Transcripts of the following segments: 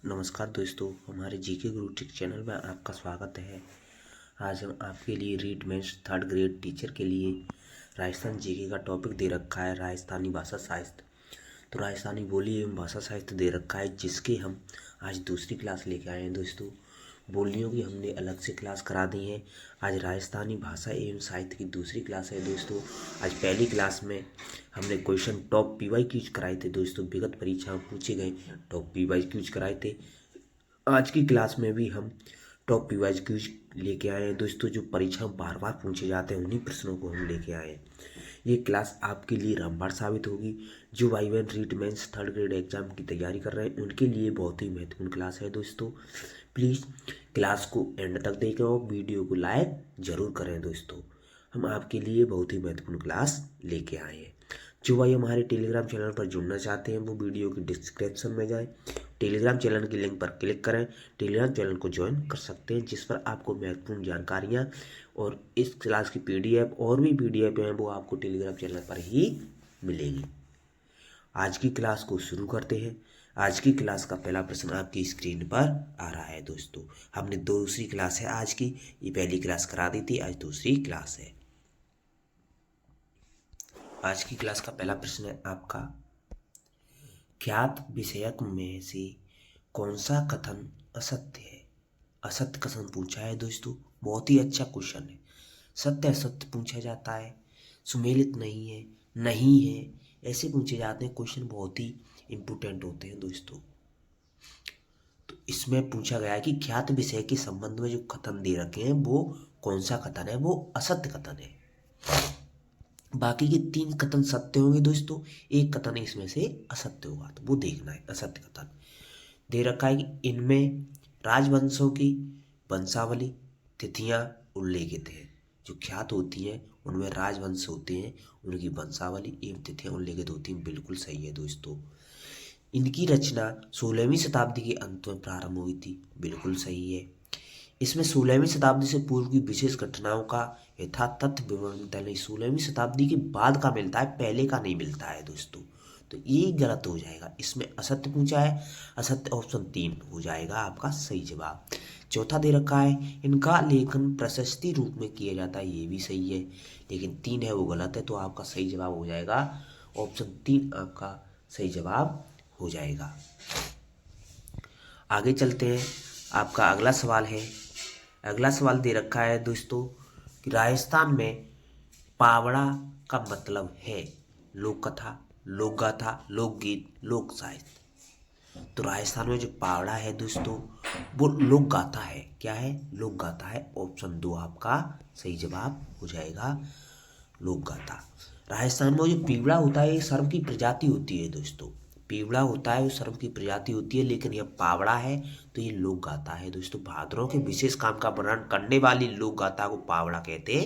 नमस्कार दोस्तों, हमारे जीके गुरु टेक चैनल में आपका स्वागत है। आज हम आपके लिए REET mains third grade teacher के लिए राजस्थान जीके का टॉपिक दे रखा है राजस्थानी भाषा साहित्य। तो राजस्थानी बोली एवं भाषा साहित्य दे रखा है, जिसके हम आज दूसरी क्लास लेके आए हैं। दोस्तों, बोलियों की हमने अलग से क्लास करा दी है। आज राजस्थानी भाषा एवं साहित्य की दूसरी क्लास है। दोस्तों, आज पहली क्लास में हमने क्वेश्चन टॉप पीवाई क्यूज कराए थे। दोस्तों, विगत परीक्षा में पूछे गए टॉप पीवाई क्यूज कराए थे। आज की क्लास में भी हम टॉप पीवाई क्यूज लेके आए हैं। दोस्तों, जो परीक्षा में बार बार पूछे जाते हैं उन्हीं प्रश्नों को हम लेके आए हैं। ये क्लास आपके लिए रामबाण साबित होगी। जो भाई बहन REET mains third grade exam की तैयारी कर रहे हैं उनके लिए बहुत ही महत्वपूर्ण क्लास है। दोस्तों, प्लीज़ क्लास को एंड तक देखें और वीडियो को लाइक जरूर करें। दोस्तों, हम आपके लिए बहुत ही महत्वपूर्ण क्लास लेके आए हैं। जो भाई हमारे टेलीग्राम चैनल पर जुड़ना चाहते हैं वो वीडियो की डिस्क्रिप्शन में जाएं, टेलीग्राम चैनल की लिंक पर क्लिक करें, टेलीग्राम चैनल को ज्वाइन कर सकते हैं, जिस पर आपको महत्वपूर्ण जानकारियां और इस क्लास की पीडीएफ और भी पीडीएफ हैं वो आपको टेलीग्राम चैनल पर ही मिलेगी। आज की क्लास को शुरू करते हैं। आज की क्लास का पहला प्रश्न आपकी स्क्रीन पर आ रहा है। दोस्तों, हमने दूसरी क्लास है आज की, ये पहली क्लास करा दी थी, आज दूसरी क्लास है। आज की क्लास का पहला प्रश्न है आपका, ज्ञात विषयक में से कौन सा कथन असत्य है? असत्य कथन पूछा है। दोस्तों, बहुत ही अच्छा क्वेश्चन है। सत्य असत्य पूछा जाता है, सुमेलित नहीं है, नहीं है, ऐसे पूछे जाते हैं क्वेश्चन, बहुत ही इम्पोर्टेंट होते हैं। दोस्तों, तो इसमें पूछा गया है कि ज्ञात विषय के संबंध में जो कथन दे रखे हैं वो कौन सा कथन है? वो असत्य कथन है। बाकी के 3 कथन सत्य होंगे। दोस्तों, एक कथन इसमें से असत्य होगा, तो वो देखना है। असत्य कथन दे रखा है कि इनमें राजवंशों की वंशावली तिथियां उल्लेखित है। जो ख्यात होती हैं उनमें राजवंश होते हैं, उनकी वंशावली एवं तिथियां उल्लेखित होती हैं। बिल्कुल सही है। दोस्तों, इनकी रचना 16वीं शताब्दी के अंत में प्रारंभ हुई थी। बिल्कुल सही है। इसमें 16वीं शताब्दी से पूर्व की विशेष घटनाओं का यथार्थ तथ्य विवरण मिलता है। 16वीं शताब्दी के बाद का मिलता है, पहले का नहीं मिलता है। दोस्तों, तो ये गलत हो जाएगा। इसमें असत्य पूछा है, असत्य ऑप्शन 3 हो जाएगा आपका सही जवाब। चौथा दे रखा है, इनका लेखन प्रशस्ति रूप में किया जाता है। ये भी सही है, लेकिन 3 है वो गलत है, तो आपका सही जवाब हो जाएगा ऑप्शन 3 आपका सही जवाब हो जाएगा। आगे चलते हैं। आपका अगला सवाल है, अगला सवाल दे रखा है दोस्तों कि राजस्थान में पावड़ा का मतलब है लोक कथा, लोक गाथा, लोकगीत, लोक साहित्य। तो राजस्थान में जो पावड़ा है दोस्तों वो लोक गाथा है। क्या है? लोक गाथा है। ऑप्शन 2 आपका सही जवाब हो जाएगा, लोक गाथा। राजस्थान में जो पीवड़ा होता है ये सर्प की प्रजाति होती है। दोस्तों, पीवड़ा होता है वो सर्प की प्रजाति होती है, लेकिन यह पावड़ा है तो ये लोक गाथा है। दोस्तों, भादरों के विशेष काम का वर्णन करने वाली लोक गाथा को पावड़ा कहते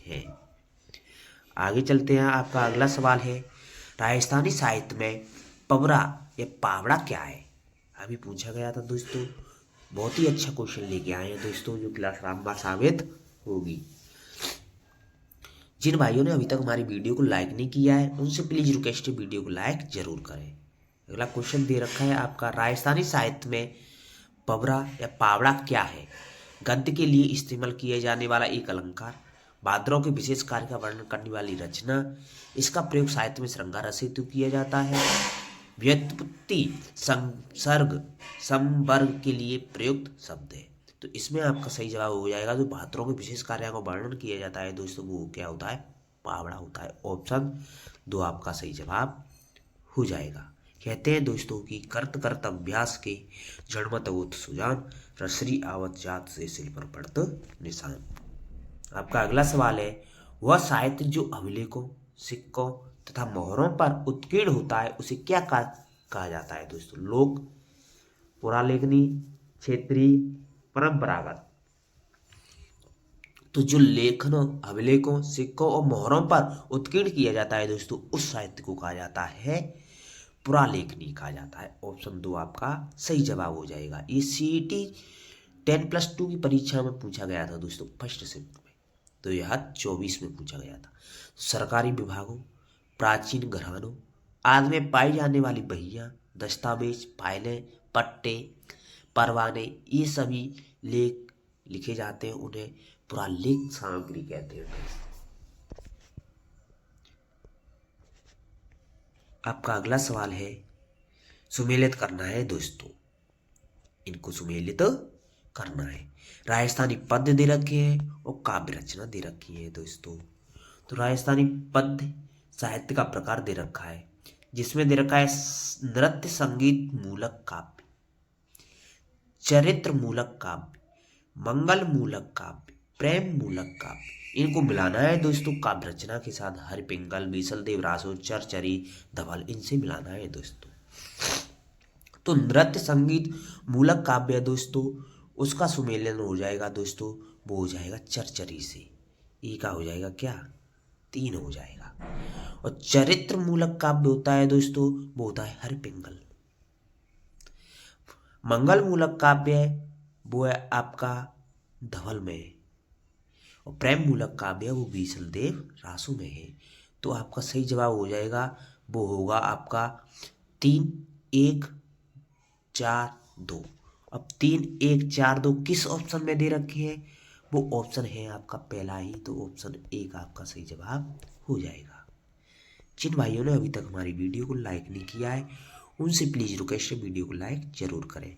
हैं। आगे चलते हैं। आपका अगला सवाल है, राजस्थानी साहित्य में पवरा या पावड़ा क्या है? अभी पूछा गया था। दोस्तों, बहुत ही अच्छा क्वेश्चन लेके आए हैं दोस्तों, जो क्लास रामबाण साबित होगी। जिन भाइयों ने अभी तक हमारी वीडियो को लाइक नहीं किया है उनसे प्लीज रिक्वेस्ट है वीडियो को लाइक जरूर करें। अगला क्वेश्चन दे रखा है आपका, राजस्थानी साहित्य में पवरा या पावड़ा क्या है? गद्य के लिए इस्तेमाल किए जाने वाला एक अलंकार, भाद्रों के विशेष कार्य का वर्णन करने वाली रचना, इसका प्रयोग साहित्य में श्रृंगार रस हेतु किया जाता है, व्युत्पत्ति संसर्ग संवर्ग के लिए प्रयुक्त शब्द है। तो इसमें आपका सही जवाब हो जाएगा, जो भाद्रों के विशेष कार्यों का वर्णन किया जाता है दोस्तों वो क्या होता है? पावड़ा होता है। ऑप्शन 2 आपका सही जवाब हो जाएगा। कहते हैं दोस्तों कि करत करत अभ्यास के जड़मत होत सुजान, रसरी आवत जात से सिल पर पड़त निशान। आपका अगला सवाल है, वह साहित्य जो अभिलेखों, सिक्कों तथा मोहरों पर उत्कीर्ण होता है उसे क्या कहा जाता है? दोस्तों, लोक, पुरालेखनी, क्षेत्रीय, परंपरागत। तो जो लेखनों, अभिलेखों, सिक्कों और मोहरों पर उत्कीर्ण किया जाता है दोस्तों उस साहित्य को कहा जाता है पुरालेखनी कहा जाता है। ऑप्शन 2 आपका सही जवाब हो जाएगा। ये सीईटी 10+2 की परीक्षा में पूछा गया था दोस्तों, फर्स्ट शिफ्ट में 2024 में पूछा गया था। सरकारी विभागों, प्राचीन घरानों आदि में पाई जाने वाली बहियां, दस्तावेज, फाइलें, पट्टे, परवाने, ये सभी लेख लिखे जाते हैं, उन्हें पुरालेख सामग्री कहते हैं। आपका अगला सवाल है, सुमेलित करना है दोस्तों, इनको सुमेलित करना है। राजस्थानी पद्य दे रखे हैं और काव्य रचना दे रखी है दोस्तों। तो राजस्थानी पद्य साहित्य का प्रकार दे रखा है, जिसमें दे रखा है नृत्य संगीत मूलक काव्य, चरित्र मूलक काव्य, मंगल मूलक काव्य, प्रेम मूलक काव्य। इनको मिलाना है दोस्तों काव्य रचना के साथ। हरिपिंगल, बीसलदेव, रासो, चरचरी, धवल, इनसे मिलाना है दोस्तों। तो नृत्य संगीत मूलक काव्य है दोस्तों, उसका सुमेलन हो जाएगा दोस्तों, वो हो जाएगा चरचरी से। ई का हो जाएगा क्या, 3 हो जाएगा। और चरित्र मूलक काव्य होता है दोस्तों, वो होता है हरिपिंगल। मंगल मूलक काव्य है वो है आपका धवल में है, और प्रेम मूलक काव्य है वो बीसलदेव रासो में है। तो आपका सही जवाब हो जाएगा, वो होगा आपका 3, 1, 4, 2। अब 3, 1, 4, 2 किस ऑप्शन में दे रखे हैं, वो ऑप्शन है आपका पहला ही, तो ऑप्शन 1 आपका सही जवाब हो जाएगा। जिन भाइयों ने अभी तक हमारी वीडियो को लाइक नहीं किया है, उनसे प्लीज रिक्वेस्ट है वीडियो को लाइक जरूर करें।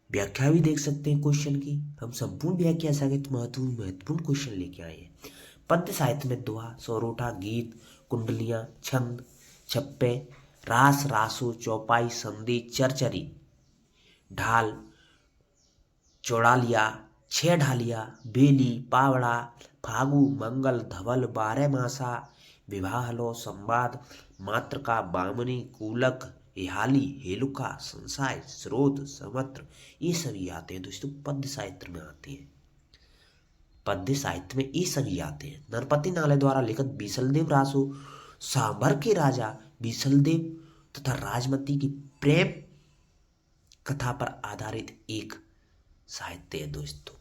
व्याख्या भी देख सकते हैं क्वेश्चन की, हम संपूर्ण व्याख्या सहित महत्वपूर्ण क्वेश्चन लेके आए हैं। पद्य साहित्य में दोहा, सोरोठा, गीत, कुंडलियां, छंद, छप्पे, रास, रासो, चौपाई, संधि, चरचरी, ढाल, चौड़ालिया, 6 ढालिया, बेली, पावड़ा, फागु, मंगल, धवल, 12 मासा, विवाहलो, संवाद, मातृका, बामनी, कूलक, इहाली, हेलुका, संसाय, स्रोत, समत्र, ये सभी आते हैं दोस्तों, पद्य साहित्य में आते हैं। पद्य साहित्य में ये सभी आते हैं। नरपति नाले द्वारा लिखित बीसलदेव रासो सांभर के राजा बीसलदेव तथा राजमती की प्रेम कथा पर आधारित एक साहित्य है दोस्तों।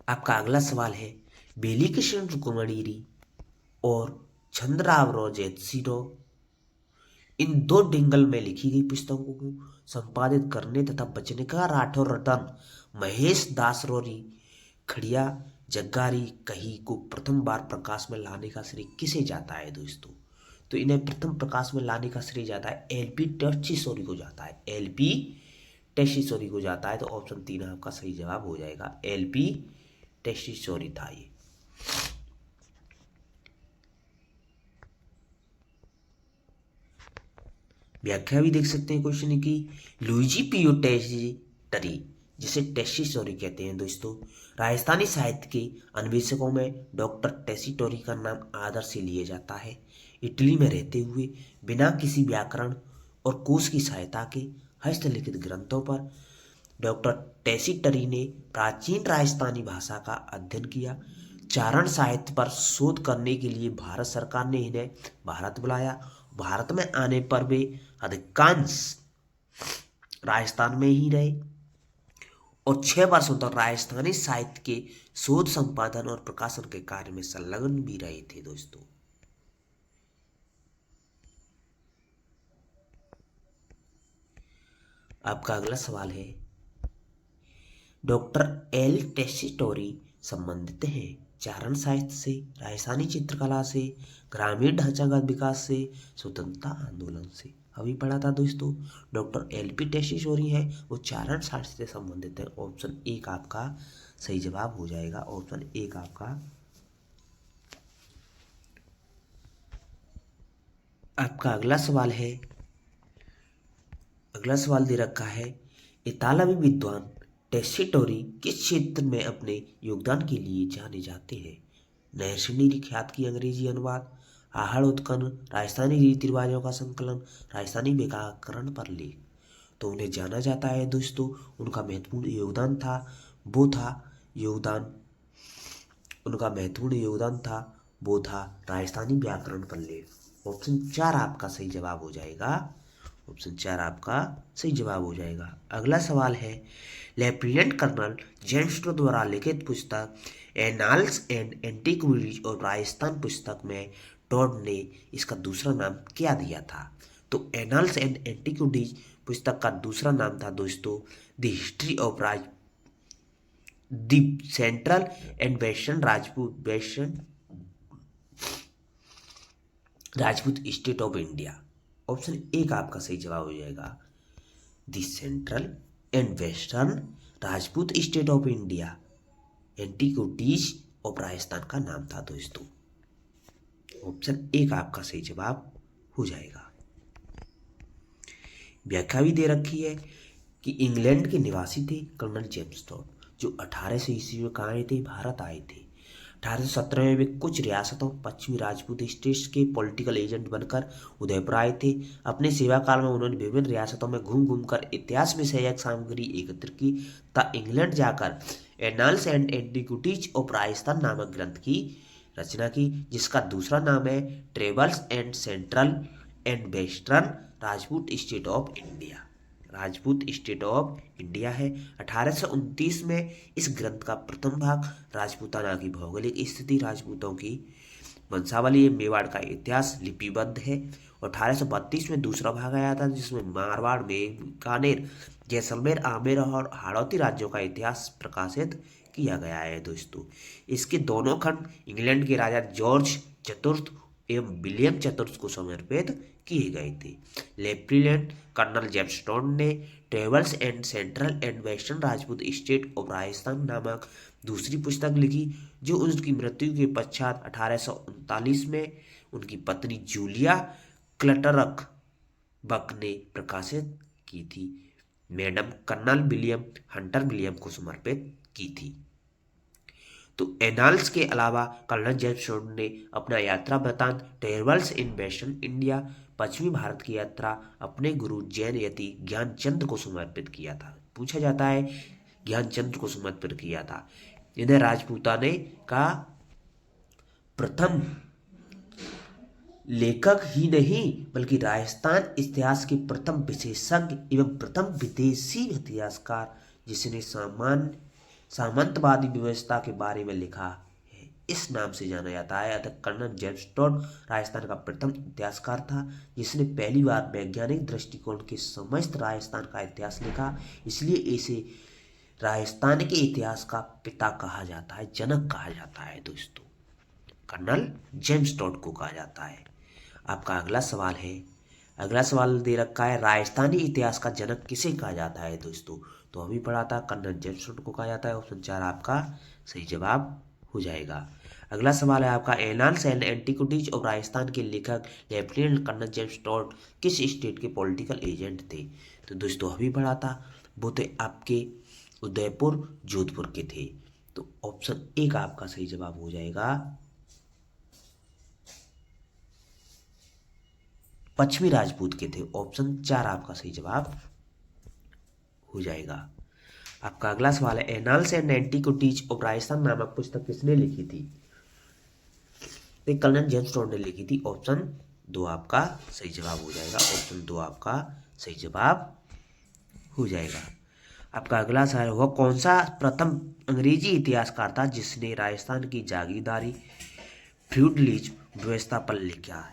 आपका अगला सवाल है, बेली कृष्ण रुक्मणी और चंद्रावरो जैतसिरो, इन 2 डिंगल में लिखी गई पुस्तकों को संपादित करने तथा बचनिका राठौर रतन महेश दासरोरी खड़िया जग्गारी कही को प्रथम बार प्रकाश में लाने का श्रेय किसे जाता है दोस्तों? तो इन्हें प्रथम प्रकाश में लाने का श्रेय जाता है एलपी टेस्सीसोरी को जाता है, एलपी टेस्सीसोरी को जाता है। तो ऑप्शन 3 आपका सही जवाब हो जाएगा, एलपी टेस्सीसोरी था ये। व्याख्या भी देख सकते हैं क्वेश्चन की। लुइजी पियो टेस्सीटरी, जिसे टेस्सीटोरी कहते हैं दोस्तों, राजस्थानी साहित्य के अन्वेषकों में डॉक्टर टेस्सीटोरी का नाम आदर से लिया जाता है। इटली में रहते हुए बिना किसी व्याकरण और कोश की सहायता के हस्तलिखित ग्रंथों पर डॉक्टर टेस्सीटोरी ने प्राचीन राजस्थानी भाषा का अध्ययन किया। चारण साहित्य पर शोध करने के लिए भारत सरकार ने इन्हें भारत बुलाया। भारत में आने पर वे अधिकांश राजस्थान में ही रहे और 6 वर्षों तक राजस्थानी साहित्य के शोध, संपादन और प्रकाशन के कार्य में संलग्न भी रहे थे दोस्तों। आपका अगला सवाल है, डॉक्टर एल टेस्सीटोरी संबंधित हैं चारण साहित्य से, राजस्थानी चित्रकला से, ग्रामीण ढांचागत विकास से, स्वतंत्रता आंदोलन से। अभी पढ़ा था दोस्तों, डॉक्टर एलपी टेस्सीटोरी है वो चारण साहित्य से संबंधित है। ऑप्शन 1 आपका सही जवाब हो जाएगा, ऑप्शन 1 आपका। आपका अगला सवाल है, अगला सवाल दे रखा है, इतालवी विद्वान टेस्सीटोरी किस क्षेत्र में अपने योगदान के लिए जाने जाते हैं? नैर्सिंडी ख्यात की अंग्रेजी अनुवाद, आहड़ उत्खनन, राजस्थानी रीति रिवाजों का संकलन, राजस्थानी व्याकरण पर लेख। तो उन्हें जाना जाता है दोस्तों, उनका महत्वपूर्ण योगदान था वो था राजस्थानी व्याकरण पर लेख। ऑप्शन 4 आपका सही जवाब हो जाएगा, ऑप्शन 4 आपका सही जवाब हो जाएगा। अगला सवाल है, लेफ्टिनेंट कर्नल जेम्स द्वारा लिखित पुस्तक एनाल्स एंड एंटीक्विटीज और राजस्थान पुस्तक में टॉड ने इसका दूसरा नाम क्या दिया था? तो एनाल्स एंड एंटिक्विटीज पुस्तक का दूसरा नाम था दोस्तों the history of the central and Rajput state of India. Option A का आपका सही जवाब हो जाएगा the central and western Rajput state of India. Antiquities of Rajasthan का नाम था दोस्तों। ऑप्शन ए का आपका सही जवाब हो जाएगा। व्याख्या भी दे रखी है कि इंग्लैंड के निवासी थे कर्नल जेम्स टॉड, जो 1800 ईस्वी में कहाँ आए थे? भारत आए थे। 1817 में वे कुछ रियासतों पश्चिमी राजपूत स्टेट्स के पॉलिटिकल एजेंट बनकर उदयपुर आए थे। अपने सेवा काल में उन्होंने विभिन्न रियासतों में घूम घूम कर इतिहास में सहायक सामग्री एकत्र की तथा इंग्लैंड जाकर annals and antiquities of Rajasthan नामक ग्रंथ की रचना की, जिसका दूसरा नाम है travels and central and western Rajput state of India. Rajput state of India है। 1829 में इस ग्रंथ का प्रथम भाग राजपूताना की भौगोलिक स्थिति, राजपूतों की वंशावली, मेवाड़ का इतिहास लिपिबद्ध है। और 1832 में दूसरा भाग आया था जिसमें मारवाड़, बीकानेर, जैसलमेर, आमेर और हाड़ौती राज्यों का इतिहास प्रकाशित किया गया है दोस्तों। इसके दोनों खंड इंग्लैंड के राजा जॉर्ज चतुर्थ एवं विलियम चतुर्थ को समर्पित किए गए थे। लेफ्टिनेंट कर्नल जेम्स टॉड ने travels and central and western Rajput state of Rajasthan नामक दूसरी पुस्तक लिखी, जो उनकी मृत्यु के पश्चात 1839 में उनकी पत्नी जूलिया क्लटरक बक ने प्रकाशित की थी। Madam colonel William Hunter William को समर्पित की थी। तो एनाल्स के अलावा कर्नल जेम्स टॉड ने अपना यात्रा वृतांत ट्रेवल्स इन वेस्टर्न इंडिया पश्चिमी भारत की यात्रा अपने गुरु जैन यति ज्ञानचंद को समर्पित किया था। पूछा जाता है ज्ञानचंद को समर्पित किया था। इन्हें राजपूताने का प्रथम लेखक ही नहीं बल्कि राजस्थान इतिहास के प्रथम विशेषज्ञ एवं प्रथम विदेशी इतिहासकार जिसने सामंतवादी व्यवस्था के बारे में लिखा है, इस नाम से जाना जाता है। अतः कर्नल जेम्स टॉड राजस्थान का प्रथम इतिहासकार था जिसने पहली बार वैज्ञानिक दृष्टिकोण के समस्त राजस्थान का इतिहास लिखा। इसलिए इसे राजस्थान के इतिहास का पिता कहा जाता है, जनक कहा जाता है दोस्तों। कर्नल जेम्स टॉड को कहा जाता है। आपका अगला सवाल है, अगला सवाल दे रखा है राजस्थानी इतिहास का जनक किसे कहा जाता है दोस्तों? तो अभी पढ़ा था कर्नल जेम्स टॉड को कहा जाता है। ऑप्शन 4 आपका सही जवाब हो जाएगा। अगला सवाल है आपका annals and antiquities of Rajasthan के लेखक लेफ्टिनेंट कर्नल जेम्स टॉड किस स्टेट के पॉलिटिकल एजेंट थे? तो दोस्तों अभी पढ़ा था, वो थे आपके उदयपुर जोधपुर के थे। तो ऑप्शन ए का आपका सही जवाब हो जाएगा पश्चिमी राजपूत के थे। ऑप्शन 4 आपका सही जवाब हो जाएगा। आपका अगला सवाल है annals and antiquities of Rajasthan नामक पुस्तक किसने लिखी थी? तो कर्नल जेम्स टॉड ने लिखी थी। ऑप्शन 2 आपका सही जवाब हो जाएगा। ऑप्शन 2 आपका सही जवाब हो जाएगा। आपका अगला सवाल होगा कौन सा प्रथम अंग्रेजी इतिहासकार था जिसने राजस्थान की जागीरदारी फ्यूडलिज्म व्यवस्था पर लिखा है?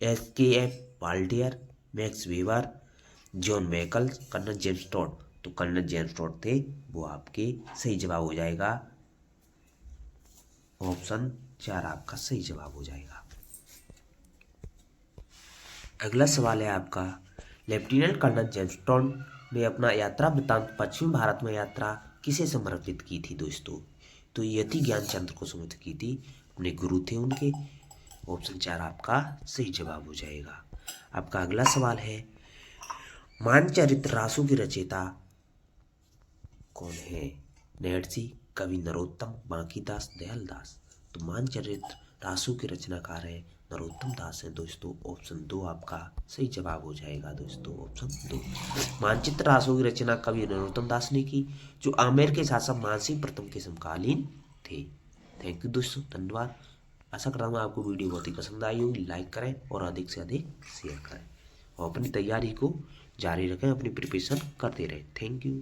SKF वाल्टियर, मैक्स वेबर, जॉन मैकल, कर्नल जेम्स टॉड। तो कर्नल जेम्स टॉड थे, वो आपके सही जवाब हो जाएगा। ऑप्शन 4 आपका सही जवाब हो जाएगा। अगला सवाल है आपका लेफ्टिनेंट कर्नल जेम्स टॉड ने अपना यात्रा वृतांत पश्चिमी भारत में यात्रा किसे समर्पित की थी दोस्तों? तो यति ज्ञानचंद को समर्पित की थी, अपने गुरु थे उनके। ऑप्शन 4 आपका सही जवाब हो जाएगा। आपका अगला सवाल है मानचरित्र रासु की रचयिता कौन है? नैणसी, कवि नरोत्तम, बांकीदास, दयालदास। तो मानचरित्र रासु के रचनाकार है नरोत्तम दास है दोस्तों। ऑप्शन 2 आपका सही जवाब हो जाएगा दोस्तों। ऑप्शन 2 मानचित्र रासु की रचना कवि नरोत्तम दास ने की, जो आमेर के शासक मानसिंह प्रथम के समकालीन थे। थैंक यू दोस्तों, धन्यवाद। आशा करता हूँ आपको वीडियो बहुत ही पसंद आई होगी। लाइक करें और अधिक से अधिक शेयर करें और अपनी तैयारी को जारी रखें, अपनी प्रिपरेशन करते रहें। Thank you.